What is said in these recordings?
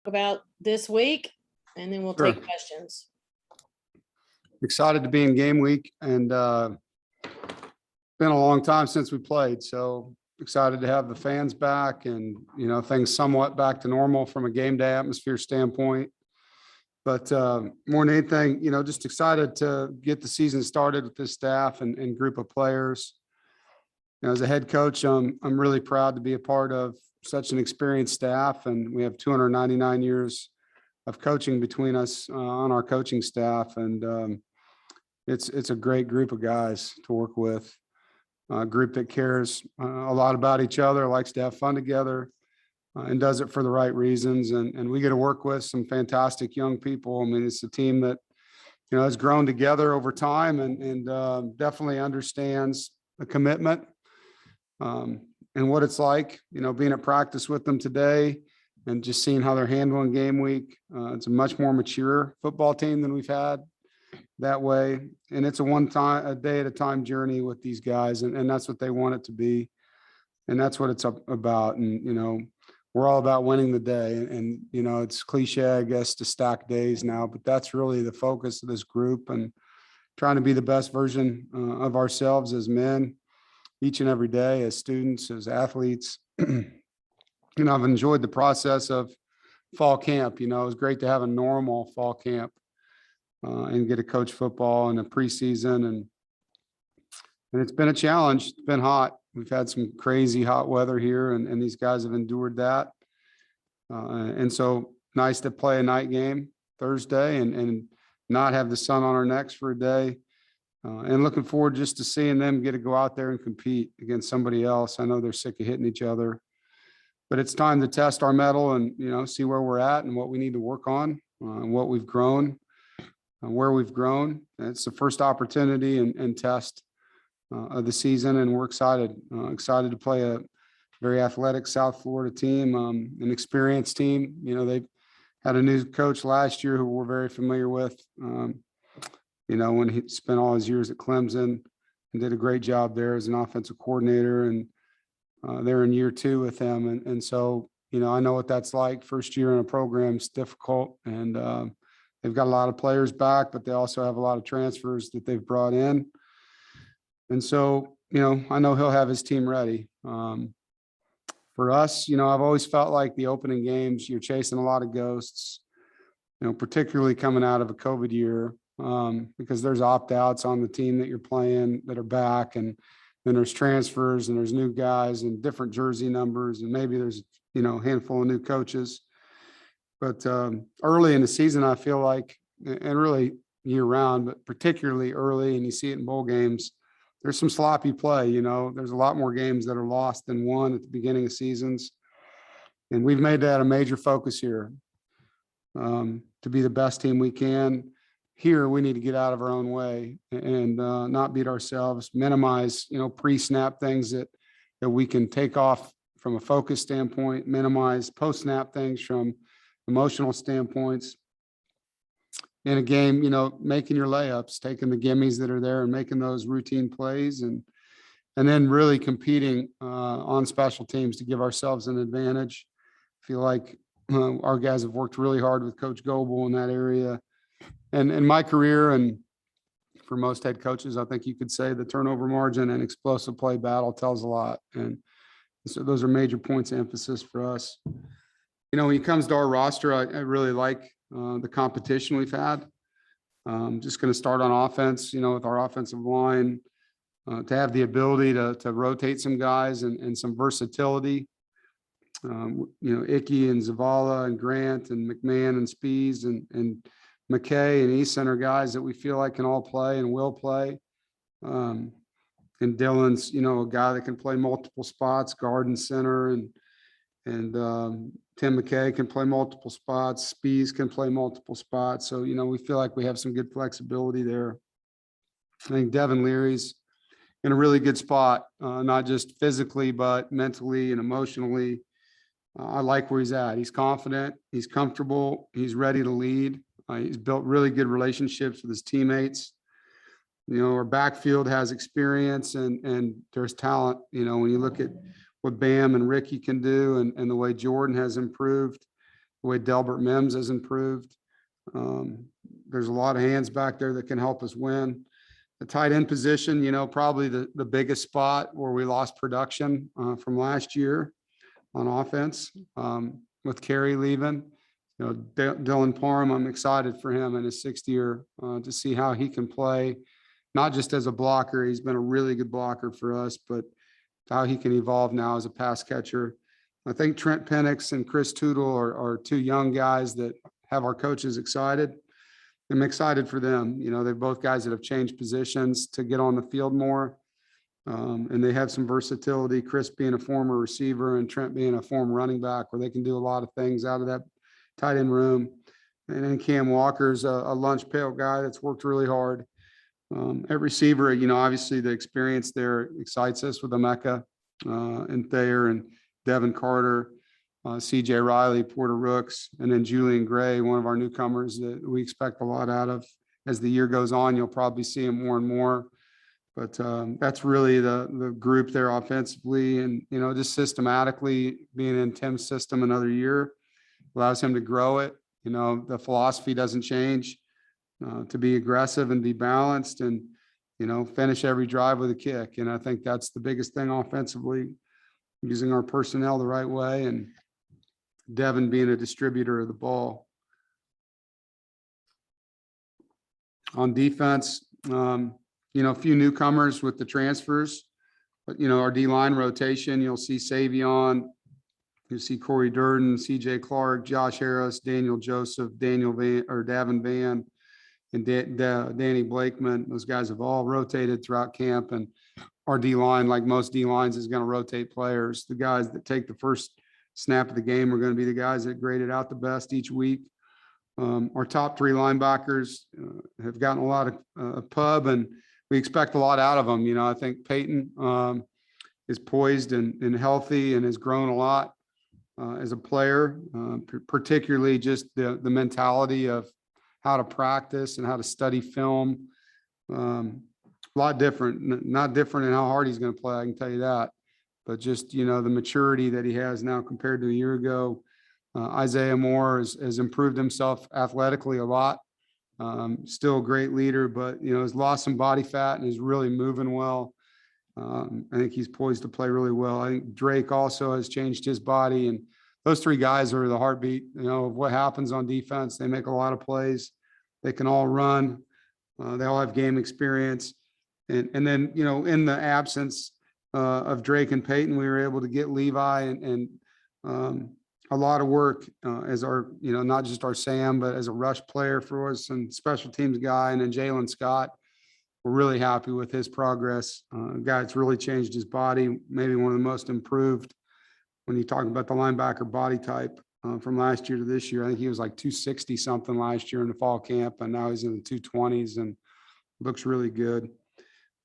about this week, and then we'll Sure. take questions. Excited to be in game week, and been a long time since we played. So excited to have the fans back and, things somewhat back to normal from a game day atmosphere standpoint. But more than anything, just excited to get the season started with this staff and group of players. As a head coach, I'm really proud to be a part of such an experienced staff, and we have 299 years of coaching between us on our coaching staff, and it's a great group of guys to work with. A group that cares a lot about each other, likes to have fun together, and does it for the right reasons. And we get to work with some fantastic young people. I mean, it's a team that has grown together over time and definitely understands the commitment. And what it's like, being at practice with them today and just seeing how they're handling game week. It's a much more mature football team than we've had that way. And it's a day at a time journey with these guys. And that's what they want it to be. And that's what it's about. And, we're all about winning the day. And, it's cliche, I guess, to stack days now, but that's really the focus of this group, and trying to be the best version of ourselves as men each and every day, as students, as athletes. I've enjoyed the process of fall camp. It was great to have a normal fall camp and get to coach football in a preseason. And it's been a challenge. It's been hot. We've had some crazy hot weather here, and these guys have endured that. And so nice to play a night game Thursday and not have the sun on our necks for a day. And looking forward just to seeing them get to go out there and compete against somebody else. I know they're sick of hitting each other, but it's time to test our mettle and, see where we're at and what we need to work on, and what we've grown, where we've grown. It's the first opportunity and test of the season, and we're excited to play a very athletic South Florida team, an experienced team. They've had a new coach last year who we're very familiar with. When he spent all his years at Clemson and did a great job there as an offensive coordinator, and they're in year 2 with him. And so, I know what that's like. First year in a program is difficult, and they've got a lot of players back, but they also have a lot of transfers that they've brought in. And so, I know he'll have his team ready. For us, I've always felt like the opening games, you're chasing a lot of ghosts, particularly coming out of a COVID year. Because there's opt-outs on the team that you're playing that are back, and then there's transfers and there's new guys and different jersey numbers, and maybe there's a handful of new coaches. But early in the season, I feel like, and really year round, but particularly early, and you see it in bowl games, there's some sloppy play. There's a lot more games that are lost than won at the beginning of seasons, and we've made that a major focus here, to be the best team we can. Here, we need to get out of our own way and not beat ourselves, minimize, pre-snap things that we can take off from a focus standpoint, minimize post-snap things from emotional standpoints. In a game, making your layups, taking the gimmies that are there and making those routine plays, and then really competing on special teams to give ourselves an advantage. I feel like our guys have worked really hard with Coach Goebel in that area. And in my career, and for most head coaches, I think you could say the turnover margin and explosive play battle tells a lot. And so those are major points of emphasis for us. When it comes to our roster, I really like the competition we've had. Just going to start on offense, with our offensive line, to have the ability to rotate some guys and some versatility. Icky and Zavala and Grant and McMahon and Spees and McKay and Easton are guys that we feel like can all play and will play. And Dylan's, a guy that can play multiple spots, guard and center, and Tim McKay can play multiple spots. Spees can play multiple spots. So, we feel like we have some good flexibility there. I think Devin Leary's in a really good spot, not just physically, but mentally and emotionally. I like where he's at. He's confident, he's comfortable, he's ready to lead. He's built really good relationships with his teammates. Our backfield has experience and there's talent. When you look at what Bam and Ricky can do and the way Jordan has improved, the way Delbert Mims has improved. There's a lot of hands back there that can help us win. The tight end position, probably the biggest spot where we lost production from last year on offense with Kerry leaving. Dylan Parham, I'm excited for him in his 6th year to see how he can play, not just as a blocker. He's been a really good blocker for us, but how he can evolve now as a pass catcher. I think Trent Penix and Chris Tootle are 2 young guys that have our coaches excited. I'm excited for them. They're both guys that have changed positions to get on the field more. And they have some versatility, Chris being a former receiver and Trent being a former running back, where they can do a lot of things out of that tight end room. And then Cam Walker's a lunch pail guy that's worked really hard. At receiver, obviously the experience there excites us with Emeka and Thayer and Devin Carter, CJ Riley, Porter Rooks, and then Julian Gray, one of our newcomers that we expect a lot out of. As the year goes on, you'll probably see him more and more. But that's really the group there offensively, and just systematically being in Tim's system another year allows him to grow it. The philosophy doesn't change, to be aggressive and be balanced and finish every drive with a kick. And I think that's the biggest thing offensively, using our personnel the right way, and Devin being a distributor of the ball. On defense, a few newcomers with the transfers, but our D-line rotation, you'll see Savion, you'll see Corey Durden, CJ Clark, Josh Harris, Daniel Joseph, Davin Van, and Danny Blakeman. Those guys have all rotated throughout camp, and our D-line, like most D-lines, is going to rotate players. The guys that take the first snap of the game are going to be the guys that graded out the best each week. Our top 3 linebackers have gotten a lot of pub, and we expect a lot out of them. I think Peyton is poised and healthy and has grown a lot as a player, particularly just the mentality of how to practice and how to study film. A lot different, not different in how hard he's going to play, I can tell you that. But just, the maturity that he has now compared to a year ago. Isaiah Moore has improved himself athletically a lot. Still a great leader, but, has lost some body fat and is really moving well. I think he's poised to play really well. I think Drake also has changed his body, and those 3 guys are the heartbeat, of what happens on defense. They make a lot of plays. They can all run. They all have game experience. And then, in the absence of Drake and Peyton, we were able to get Levi and a lot of work as our, not just our Sam, but as a rush player for us and special teams guy. And then Jalen Scott, we're really happy with his progress. Guy that's really changed his body, maybe one of the most improved when you talk about the linebacker body type from last year to this year. I think he was like 260 something last year in the fall camp, and now he's in the 220s and looks really good.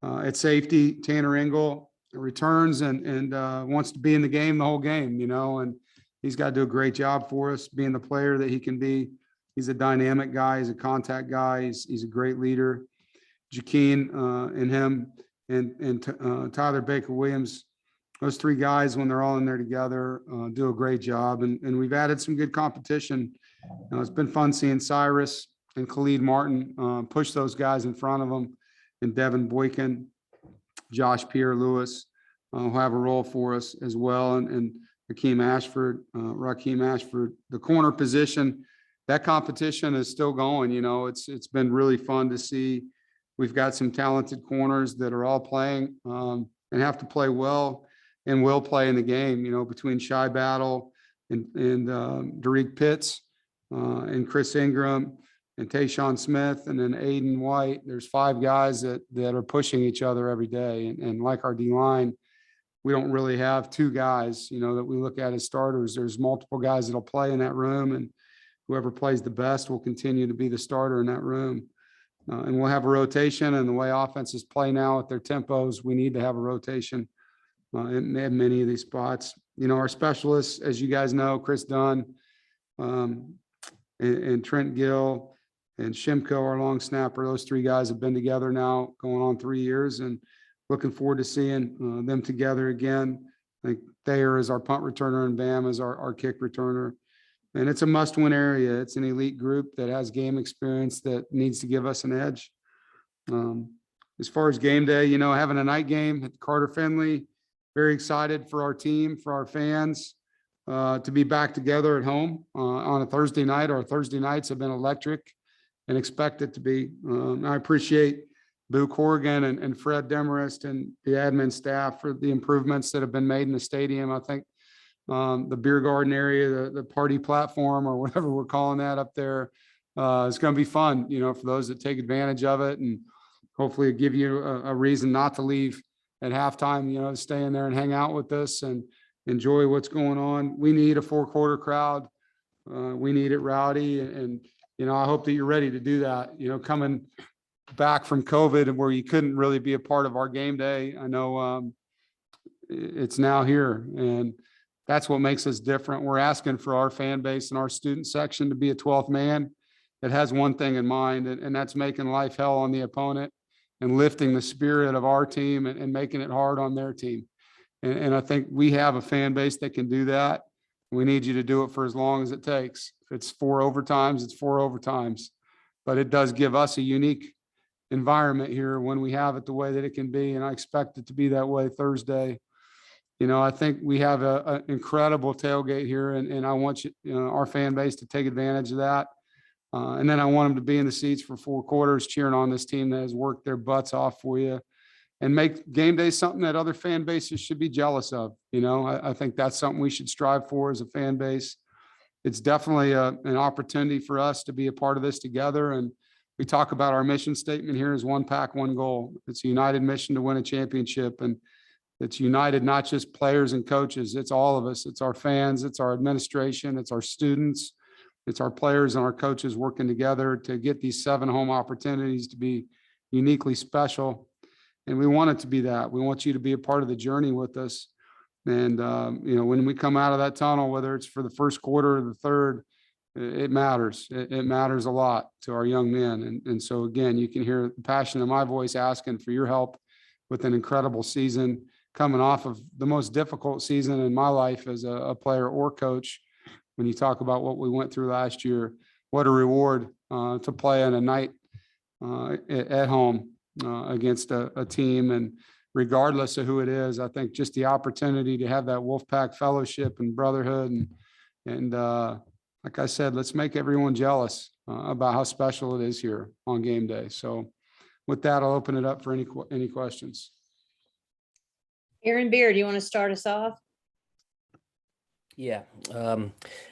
At safety, Tanner Engel returns and wants to be in the game the whole game, and he's got to do a great job for us, being the player that he can be. He's a dynamic guy. He's a contact guy. He's a great leader. Jaqueen and him and Tyler Baker-Williams, those 3 guys, when they're all in there together, do a great job. And we've added some good competition. It's been fun seeing Cyrus and Khalid Martin push those guys in front of them, and Devin Boykin, Josh Pierre-Lewis, who have a role for us as well, and Rakeem Ashford, the corner position. That competition is still going. It's been really fun to see. We've got some talented corners that are all playing and have to play well and will play in the game. Between Shy Battle and Derek Pitts and Chris Ingram and Tayshawn Smith and then Aiden White. There's 5 guys that are pushing each other every day. And like our D-line, we don't really have 2 guys, that we look at as starters. There's multiple guys that'll play in that room, and whoever plays the best will continue to be the starter in that room. And we'll have a rotation, and the way offenses play now at their tempos, we need to have a rotation in many of these spots. Our specialists, as you guys know, Chris Dunn and Trent Gill and Shimko, our long snapper, those 3 guys have been together now going on 3 years, and looking forward to seeing them together again. I think Thayer is our punt returner and Bam is our kick returner. and it's a must-win area. It's an elite group that has game experience that needs to give us an edge. As far as game day, having a night game at Carter Finley, very excited for our team, for our fans, to be back together at home on a Thursday night. Our Thursday nights have been electric and expect it to be. I appreciate Boo Corrigan and Fred Demarest and the admin staff for the improvements that have been made in the stadium. I think the beer garden area, the party platform, or whatever we're calling that up there, is going to be fun, for those that take advantage of it, and hopefully give you a reason not to leave at halftime, stay in there and hang out with us and enjoy what's going on. We need a 4-quarter crowd. We need it rowdy. And I hope that you're ready to do that, coming back from COVID and where you couldn't really be a part of our game day. I know it's now here, and that's what makes us different. We're asking for our fan base and our student section to be a 12th man that has one thing in mind, and that's making life hell on the opponent and lifting the spirit of our team and making it hard on their team. And I think we have a fan base that can do that. We need you to do it for as long as it takes. If it's 4 overtimes, it's 4 overtimes. But it does give us a unique environment here when we have it the way that it can be. And I expect it to be that way Thursday. I think we have an incredible tailgate here, and I want our fan base to take advantage of that. And then I want them to be in the seats for 4 quarters, cheering on this team that has worked their butts off for you, and make game day something that other fan bases should be jealous of. I think that's something we should strive for as a fan base. It's definitely an opportunity for us to be a part of this together. And we talk about our mission statement here as one pack, one goal. It's a united mission to win a championship. And it's united, not just players and coaches. It's all of us. It's our fans. It's our administration. It's our students. It's our players and our coaches working together to get these 7 home opportunities to be uniquely special. And we want it to be that. We want you to be a part of the journey with us. And, when we come out of that tunnel, whether it's for the first quarter or the third, it matters. It matters a lot to our young men. And so, again, you can hear the passion in my voice asking for your help with an incredible season, coming off of the most difficult season in my life as a player or coach. When you talk about what we went through last year, what a reward to play on a night at home against a team. And regardless of who it is, I think just the opportunity to have that Wolfpack fellowship and brotherhood. And like I said, let's make everyone jealous about how special it is here on game day. So with that, I'll open it up for any questions. Aaron Beard, do you want to start us off? Yeah.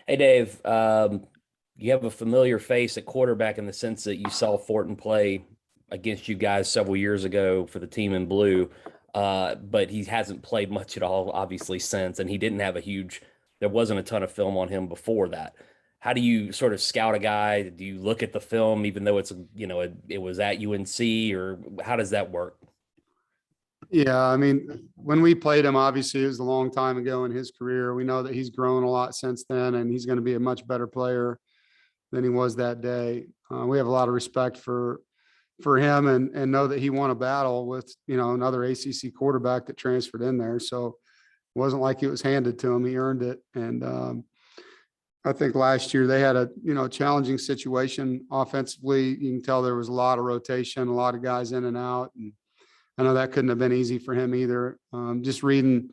Hey, Dave, you have a familiar face at quarterback in the sense that you saw Fortin play against you guys several years ago for the team in blue, but he hasn't played much at all, obviously, since, and he didn't have there wasn't a ton of film on him before that. How do you sort of scout a guy? Do you look at the film, even though it was at UNC, or how does that work? Yeah, I mean, when we played him, obviously it was a long time ago in his career. We know that he's grown a lot since then, and he's going to be a much better player than he was that day. We have a lot of respect for him and know that he won a battle with, another ACC quarterback that transferred in there. So it wasn't like it was handed to him. He earned it. And I think last year they had a, challenging situation offensively. You can tell there was a lot of rotation, a lot of guys in and out. And I know that couldn't have been easy for him either. Just reading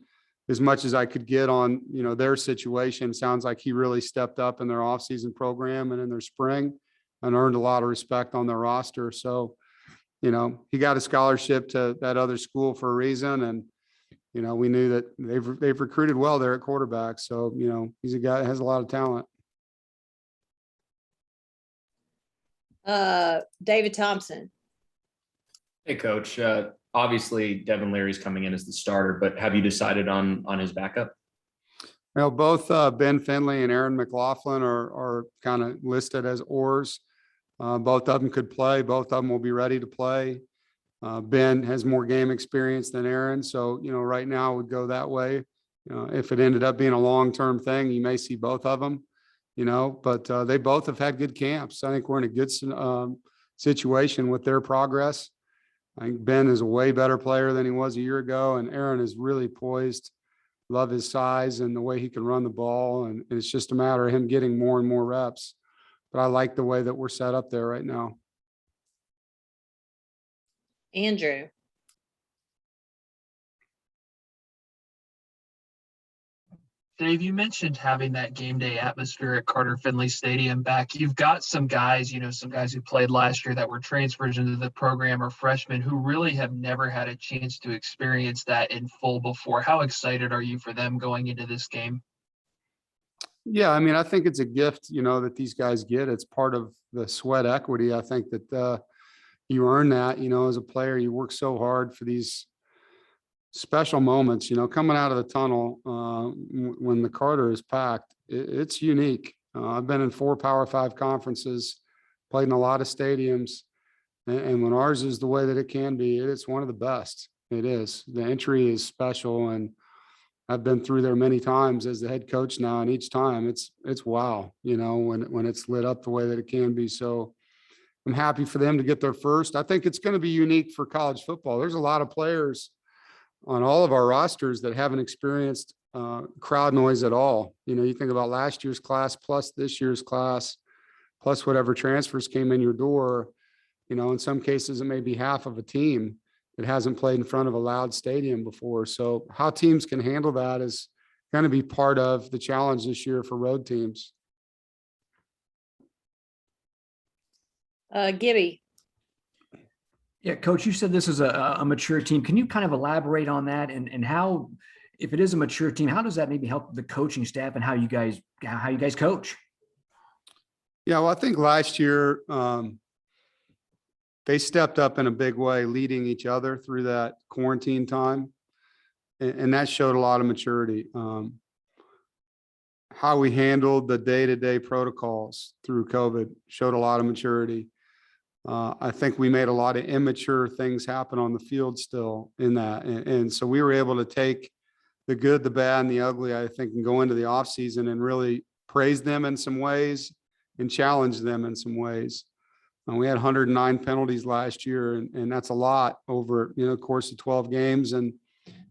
as much as I could get on, their situation, sounds like he really stepped up in their offseason program and in their spring and earned a lot of respect on their roster. So, he got a scholarship to that other school for a reason. And, we knew that they've recruited well there at quarterback. So, he's a guy that has a lot of talent. David Thompson. Hey, Coach. Obviously, Devin Leary's coming in as the starter, but have you decided on his backup? Both Ben Finley and Aaron McLaughlin are kind of listed as oars. Both of them could play. Both of them will be ready to play. Ben has more game experience than Aaron. So, right now I would go that way. If it ended up being a long-term thing, you may see both of them, but they both have had good camps. I think we're in a good situation with their progress. I think Ben is a way better player than he was a year ago, and Aaron is really poised love his size and the way he can run the ball. And it's just a matter of him getting more and more reps. But I like the way that we're set up there right now. Andrew. Dave, you mentioned having that game day atmosphere at Carter Finley Stadium back. You've got some guys, some guys who played last year that were transfers into the program or freshmen who really have never had a chance to experience that in full before. How excited are you for them going into this game? Yeah, I mean, I think it's a gift, that these guys get. It's part of the sweat equity. I think that you earn that, as a player. You work so hard for these special moments, coming out of the tunnel when the Carter is packed. It's unique. I've been in 4 Power 5 conferences, played in a lot of stadiums, and when ours is the way that it can be, it's one of the best. It is. The entry is special, and I've been through there many times as the head coach now, and each time it's wow, when it's lit up the way that it can be. So I'm happy for them to get their first. I think it's going to be unique for college football. There's a lot of players on all of our rosters that haven't experienced crowd noise at all. You think about last year's class plus this year's class, plus whatever transfers came in your door. In some cases, it may be half of a team that hasn't played in front of a loud stadium before. So how teams can handle that is going to be part of the challenge this year for road teams. Gibby. Yeah, Coach, you said this is a mature team. Can you kind of elaborate on that and how, if it is a mature team, how does that maybe help the coaching staff and how you guys coach? Yeah, well, I think last year they stepped up in a big way, leading each other through that quarantine time, and that showed a lot of maturity. How we handled the day-to-day protocols through COVID showed a lot of maturity. I think we made a lot of immature things happen on the field still in that. And so we were able to take the good, the bad, and the ugly, I think, and go into the offseason and really praise them in some ways and challenge them in some ways. We had 109 penalties last year, and that's a lot over, the course of 12 games. And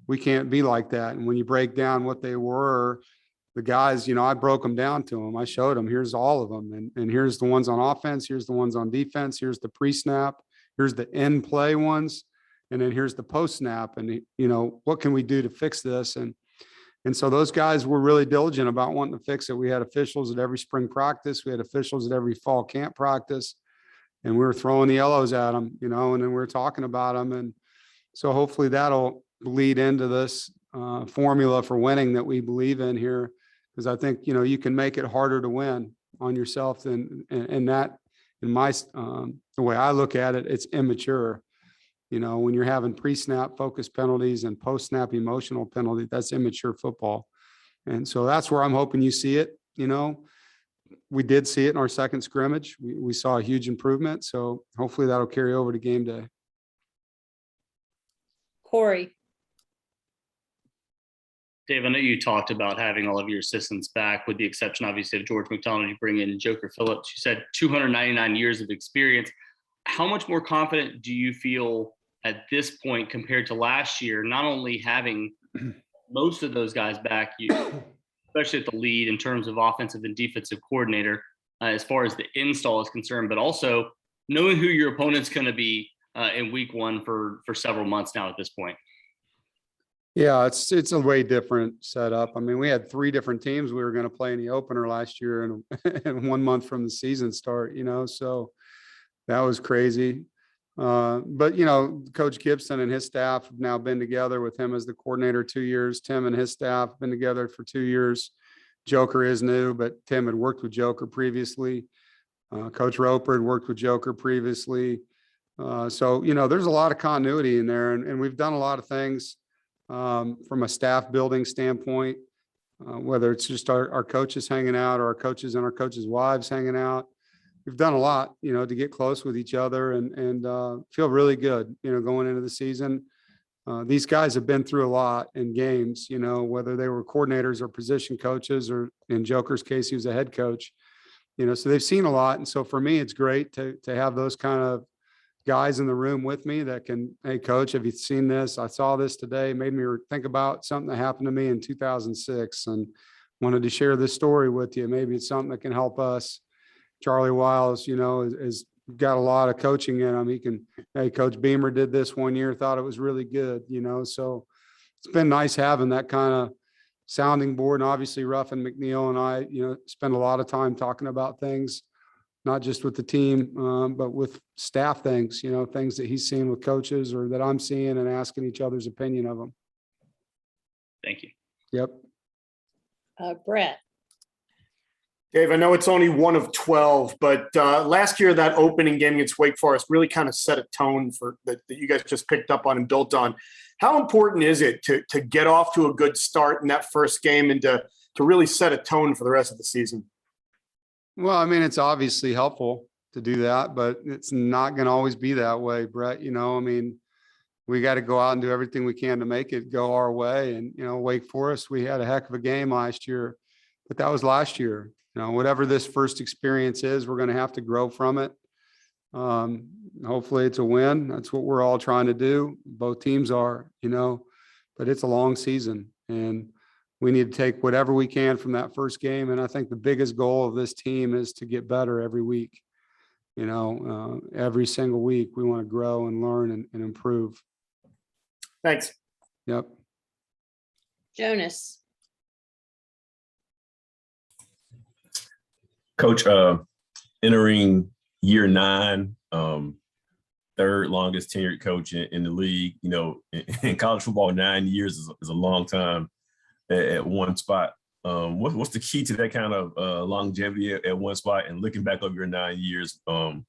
we can't be like that. And when you break down what they were, the guys, I broke them down to them. I showed them, here's all of them. And here's the ones on offense. Here's the ones on defense. Here's the pre-snap. Here's the end play ones. And then here's the post-snap. And, what can we do to fix this? And so those guys were really diligent about wanting to fix it. We had officials at every spring practice. We had officials at every fall camp practice. And we were throwing the yellows at them, and then we were talking about them. And so hopefully that'll lead into this formula for winning that we believe in here. Because I think, you can make it harder to win on yourself and that, in my, the way I look at it, it's immature. When you're having pre-snap focus penalties and post-snap emotional penalty, that's immature football. And so that's where I'm hoping you see it. We did see it in our second scrimmage. We saw a huge improvement. So hopefully that'll carry over to game day. Corey. Dave, I know you talked about having all of your assistants back, with the exception, obviously, of George McDonald. You bring in Joker Phillips. You said 299 years of experience. How much more confident do you feel at this point compared to last year, not only having most of those guys back, especially at the lead in terms of offensive and defensive coordinator, as far as the install is concerned, but also knowing who your opponent's going to be in week 1 for several months now at this point? Yeah, it's a way different setup. I mean, we had 3 different teams we were going to play in the opener last year and 1 month from the season start, so that was crazy. But, Coach Gibson and his staff have now been together with him as the coordinator 2 years. Tim and his staff have been together for 2 years. Joker is new, but Tim had worked with Joker previously. Coach Roper had worked with Joker previously. So, there's a lot of continuity in there, and we've done a lot of things. From a staff building standpoint, whether it's just our coaches hanging out or our coaches and our coaches' wives hanging out. We've done a lot, to get close with each other and feel really good, going into the season. These guys have been through a lot in games, whether they were coordinators or position coaches, or in Joker's case, he was a head coach, so they've seen a lot. And so for me, it's great to have those kind of guys in the room with me that can, hey, coach, have you seen this? I saw this today, made me think about something that happened to me in 2006 and wanted to share this story with you. Maybe it's something that can help us. Charlie Wiles, is got a lot of coaching in him. He can, hey, Coach Beamer did this one year, thought it was really good, so it's been nice having that kind of sounding board. And obviously Ruff and McNeil and I, spend a lot of time talking about things, not just with the team, but with staff things, things that he's seen with coaches or that I'm seeing, and asking each other's opinion of them. Thank you. Yep. Brett. Dave, I know it's only one of 12, but last year that opening game against Wake Forest really kind of set a tone for that you guys just picked up on and built on. How important is it to get off to a good start in that first game and to really set a tone for the rest of the season? Well, I mean, it's obviously helpful to do that, but it's not going to always be that way, Brett. We got to go out and do everything we can to make it go our way. And, Wake Forest, we had a heck of a game last year, but that was last year. Whatever this first experience is, we're going to have to grow from it. Hopefully it's a win. That's what we're all trying to do. Both teams are, but it's a long season, and we need to take whatever we can from that first game. And I think the biggest goal of this team is to get better every week. Every single week we want to grow and learn and improve. Thanks. Yep. Jonas. Coach, entering year 9, third longest tenured coach in the league. In college football, 9 years is a long time at one spot. What's the key to that kind of longevity at one spot? And looking back over your 9 years, how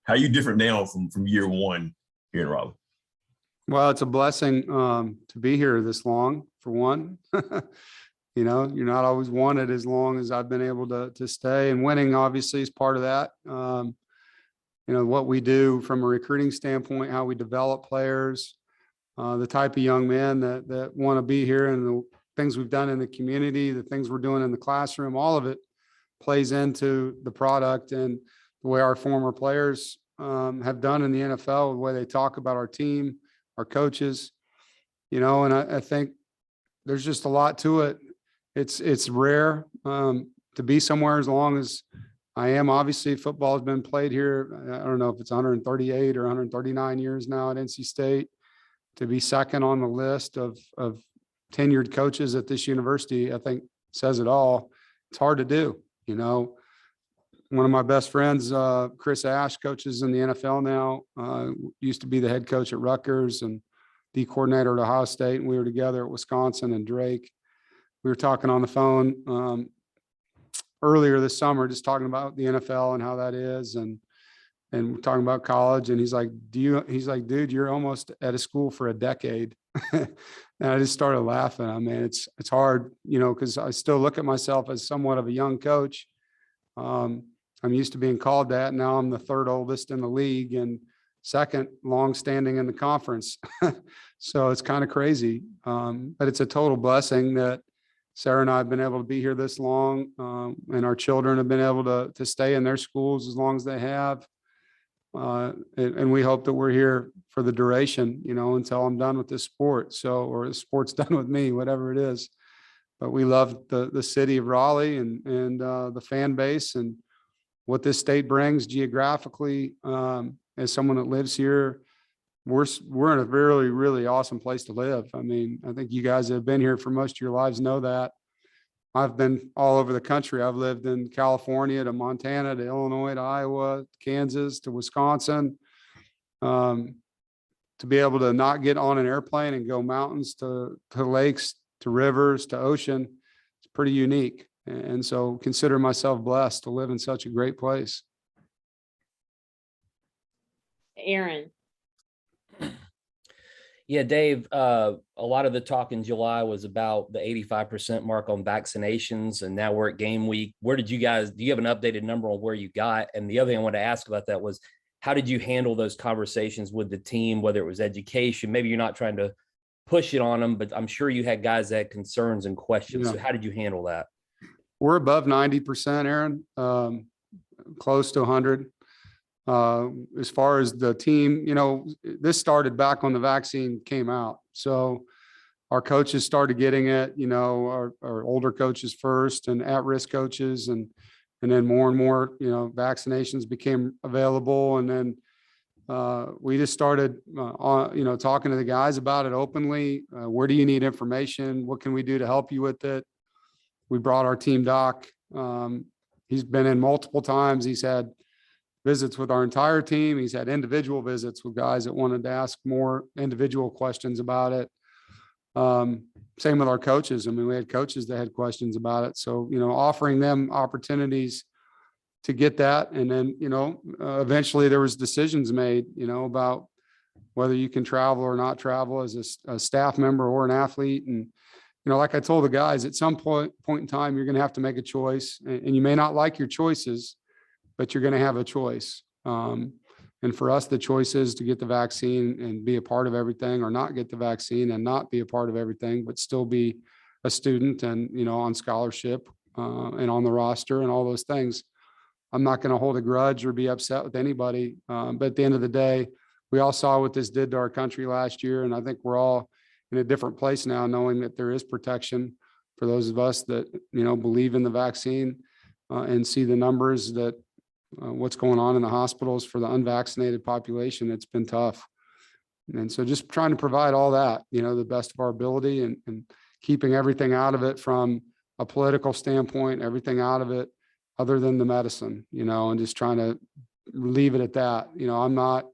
are you different now from year 1 here in Raleigh? Well, it's a blessing to be here this long, for one. You're not always wanted as long as I've been able to stay, and winning obviously is part of that. What we do from a recruiting standpoint, how we develop players, the type of young men that want to be here, and the things we've done in the community, the things we're doing in the classroom, all of it plays into the product and the way our former players have done in the NFL, the way they talk about our team, our coaches, and I think there's just a lot to it. It's rare to be somewhere as long as I am. Obviously, football has been played here. I don't know if it's 138 or 139 years now at NC State. To be second on the list of tenured coaches at this university, I think says it all. It's hard to do. One of my best friends, Chris Ash, coaches in the NFL now, used to be the head coach at Rutgers and the coordinator at Ohio State. And we were together at Wisconsin and Drake. We were talking on the phone earlier this summer, just talking about the NFL and how that is, and we're talking about college. And he's like, dude, you're almost at a school for a decade. And I just started laughing. I mean, it's hard, because I still look at myself as somewhat of a young coach. I'm used to being called that. Now I'm the third oldest in the league and second long-standing in the conference. So it's kind of crazy, but it's a total blessing that Sarah and I have been able to be here this long, and our children have been able to stay in their schools as long as they have. And we hope that we're here for the duration, until I'm done with this sport. Or the sport's done with me, whatever it is. But we love the city of Raleigh and the fan base and what this state brings geographically. As someone that lives here, we're in a really, really awesome place to live. I mean, I think you guys that have been here for most of your lives know that. I've been all over the country. I've lived in California to Montana to Illinois to Iowa, Kansas to Wisconsin. To be able to not get on an airplane and go mountains to lakes to rivers to ocean, it's pretty unique. And so consider myself blessed to live in such a great place. Aaron. Yeah, Dave, a lot of the talk in July was about the 85% mark on vaccinations, and now we're at game week. Do you have an updated number on where you got? And the other thing I wanted to ask about that was, how did you handle those conversations with the team, whether it was education? Maybe you're not trying to push it on them, but I'm sure you had guys that had concerns and questions. Yeah. So how did you handle that? We're above 90%, Aaron, close to 100. As far as the team, this started back when the vaccine came out. So our coaches started getting it, our older coaches first and at-risk coaches, and then more and more, vaccinations became available. And then we just started, talking to the guys about it openly. Where do you need information? What can we do to help you with it? We brought our team doc. He's been in multiple times. He's had visits with our entire team. He's had individual visits with guys that wanted to ask more individual questions about it. Same with our coaches. I mean, we had coaches that had questions about it. So, offering them opportunities to get that. And then, eventually there was decisions made, about whether you can travel or not travel as a staff member or an athlete. And, like I told the guys, at some point in time, you're going to have to make a choice, and you may not like your choices, but you're going to have a choice. And for us, the choice is to get the vaccine and be a part of everything, or not get the vaccine and not be a part of everything, but still be a student and, on scholarship and on the roster and all those things. I'm not going to hold a grudge or be upset with anybody. But at the end of the day, we all saw what this did to our country last year. And I think we're all in a different place now, knowing that there is protection for those of us that, believe in the vaccine and see the numbers that what's going on in the hospitals for the unvaccinated population. It's been tough. And so just trying to provide all that, the best of our ability, and keeping everything out of it from a political standpoint, everything out of it other than the medicine, and just trying to leave it at that. I'm not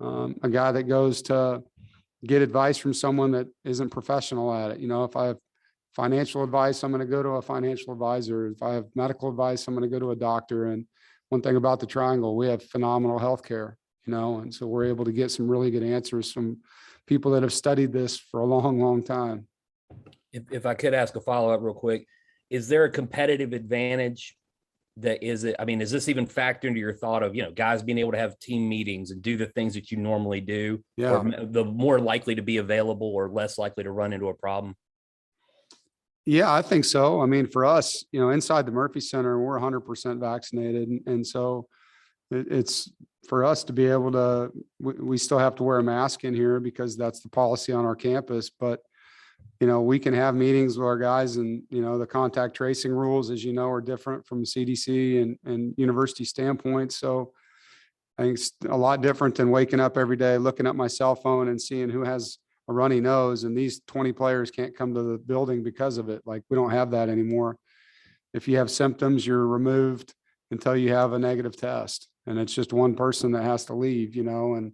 a guy that goes to get advice from someone that isn't professional at it. If I have financial advice, I'm going to go to a financial advisor. If I have medical advice, I'm going to go to a doctor. And one thing about the Triangle, we have phenomenal healthcare, and so we're able to get some really good answers from people that have studied this for a long, long time. If I could ask a follow-up real quick, is there a competitive advantage is this even factored into your thought of, guys being able to have team meetings and do the things that you normally do? Yeah. Or the more likely to be available or less likely to run into a problem? Yeah, I think so. I mean, for us, inside the Murphy Center, we're 100% vaccinated. And so it's for us to be able to, we still have to wear a mask in here because that's the policy on our campus. But, we can have meetings with our guys, and, the contact tracing rules, as are different from CDC and university standpoint. So I think it's a lot different than waking up every day, looking at my cell phone and seeing who has a runny nose, and these 20 players can't come to the building because of it. Like, we don't have that anymore. If you have symptoms, you're removed until you have a negative test, and it's just one person that has to leave, and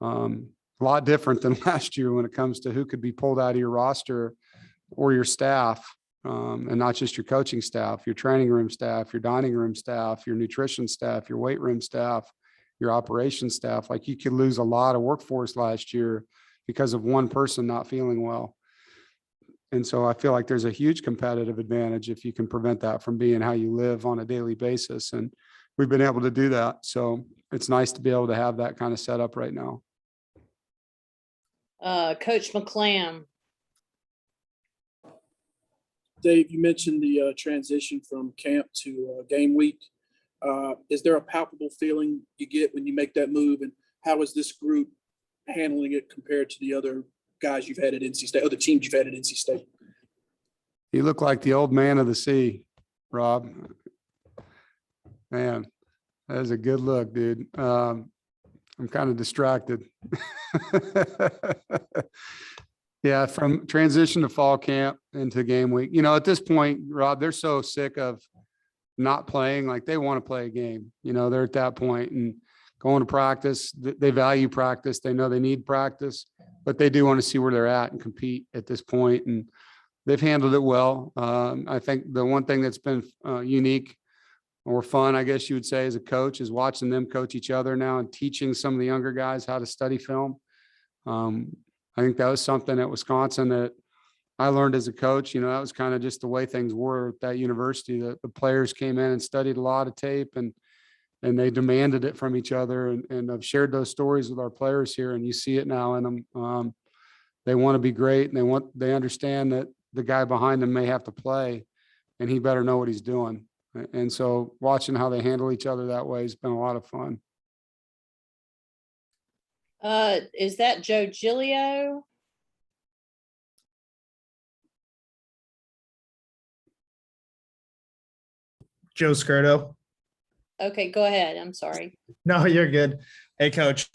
a lot different than last year when it comes to who could be pulled out of your roster or your staff, and not just your coaching staff, your training room staff, your dining room staff, your nutrition staff, your weight room staff, your operations staff. Like, you could lose a lot of workforce last year because of one person not feeling well. And so I feel like there's a huge competitive advantage if you can prevent that from being how you live on a daily basis. And we've been able to do that. So it's nice to be able to have that kind of setup right now. Coach McClam. Dave, you mentioned the transition from camp to game week. Is there a palpable feeling you get when you make that move? And how is this group handling it compared to the other guys you've had at NC State, other teams you've had at NC State? You look like the old man of the sea, Rob. Man, that is a good look, dude. I'm kind of distracted. Yeah, from transition to fall camp into game week. At this point, Rob, they're so sick of not playing. Like, they want to play a game. They're at that point and going to practice. They value practice. They know they need practice, but they do want to see where they're at and compete at this point. And they've handled it well. I think the one thing that's been unique or fun, I guess you would say, as a coach, is watching them coach each other now and teaching some of the younger guys how to study film. I think that was something at Wisconsin that I learned as a coach. That was kind of just the way things were at that university. The players came in and studied a lot of tape, and they demanded it from each other. And I've shared those stories with our players here, and you see it now in them. They want to be great, and they understand that the guy behind them may have to play, and he better know what he's doing. And so watching how they handle each other that way has been a lot of fun. Is that Joe Giglio? Joe Skirdo. Okay, go ahead. I'm sorry. No, you're good. Hey, coach.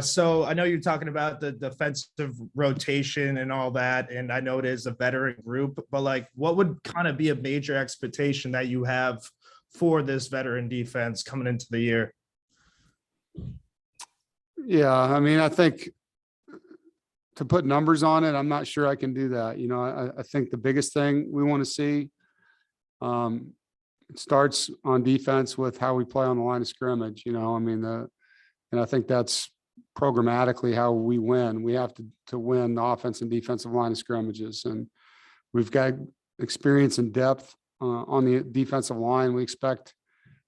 So I know you're talking about the defensive rotation and all that, and I know it is a veteran group, but like, what would kind of be a major expectation that you have for this veteran defense coming into the year? Yeah, I mean, I think to put numbers on it, I'm not sure I can do that. You know, I think the biggest thing we want to see, it starts on defense with how we play on the line of scrimmage. You know, I mean, and I think that's programmatically how we win. We have to win the offense and defensive line of scrimmages, and we've got experience and depth on the defensive line. We expect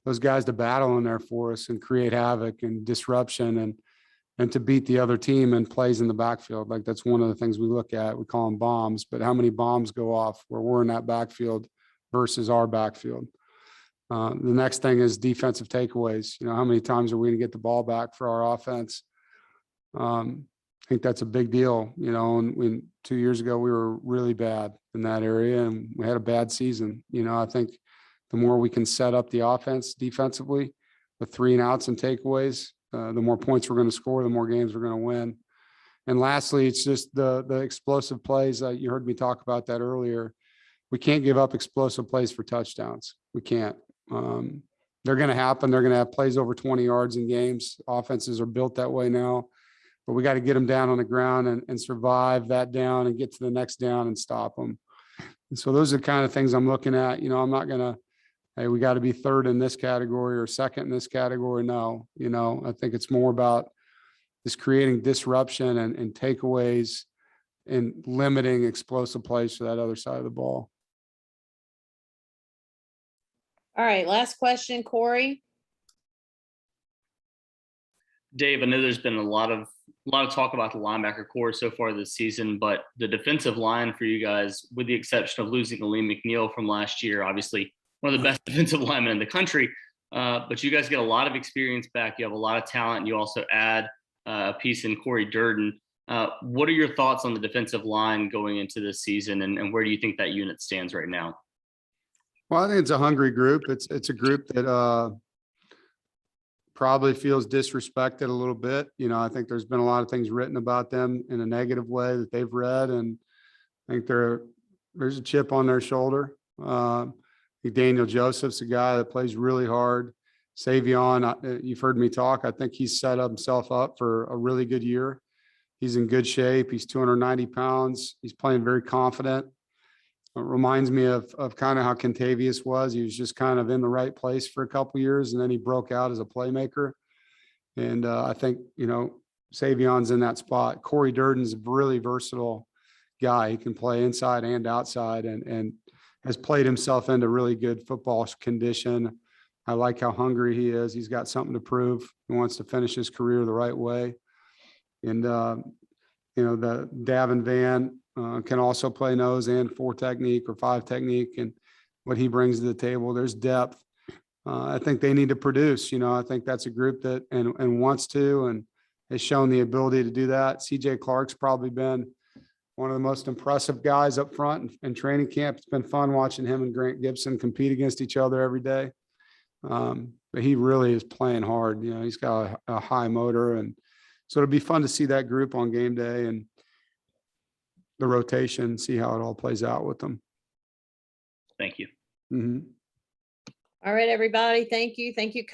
those guys to battle in there for us and create havoc and disruption and to beat the other team in plays in the backfield. Like, that's one of the things we look at. We call them bombs, but how many bombs go off where we're in that backfield versus our backfield? The next thing is defensive takeaways. You know, how many times are we going to get the ball back for our offense? I think that's a big deal. You know, and when 2 years ago, we were really bad in that area and we had a bad season. You know, I think the more we can set up the offense defensively with 3 and outs and takeaways, the more points we're going to score, the more games we're going to win. And lastly, it's just the explosive plays. You heard me talk about that earlier. We can't give up explosive plays for touchdowns. We can't. They're going to happen. They're going to have plays over 20 yards in games. Offenses are built that way now, but we got to get them down on the ground and survive that down and get to the next down and stop them. And so those are the kind of things I'm looking at. You know, I'm not going to, hey, we got to be third in this category or second in this category. No, you know, I think it's more about just creating disruption and takeaways and limiting explosive plays to that other side of the ball. All right, last question, Corey. Dave, I know there's been a lot of talk about the linebacker core so far this season, but the defensive line for you guys, with the exception of losing Aleem McNeil from last year, obviously one of the best defensive linemen in the country, but you guys get a lot of experience back. You have a lot of talent. And you also add a piece in Corey Durden. What are your thoughts on the defensive line going into this season, and where do you think that unit stands right now? Well, I think it's a hungry group. It's a group that probably feels disrespected a little bit. You know, I think there's been a lot of things written about them in a negative way that they've read, and I think there's a chip on their shoulder. I think Daniel Joseph's a guy that plays really hard. Savion, you've heard me talk. I think he's set himself up for a really good year. He's in good shape. He's 290 pounds. He's playing very confident. It reminds me of kind of how Contavious was. He was just kind of in the right place for a couple of years, and then he broke out as a playmaker. And I think, you know, Savion's in that spot. Corey Durden's a really versatile guy. He can play inside and outside and has played himself into really good football condition. I like how hungry he is. He's got something to prove. He wants to finish his career the right way. And, you know, the Davin Van can also play nose and 4 technique or 5 technique, and what he brings to the table. There's depth. I think they need to produce. You know, I think that's a group that and wants to and has shown the ability to do that. CJ Clark's probably been one of the most impressive guys up front in training camp. It's been fun watching him and Grant Gibson compete against each other every day. But he really is playing hard. You know, he's got a high motor, and so it'll be fun to see that group on game day and the rotation, see how it all plays out with them. Thank you. Mm-hmm. All right, everybody. Thank you. Thank you.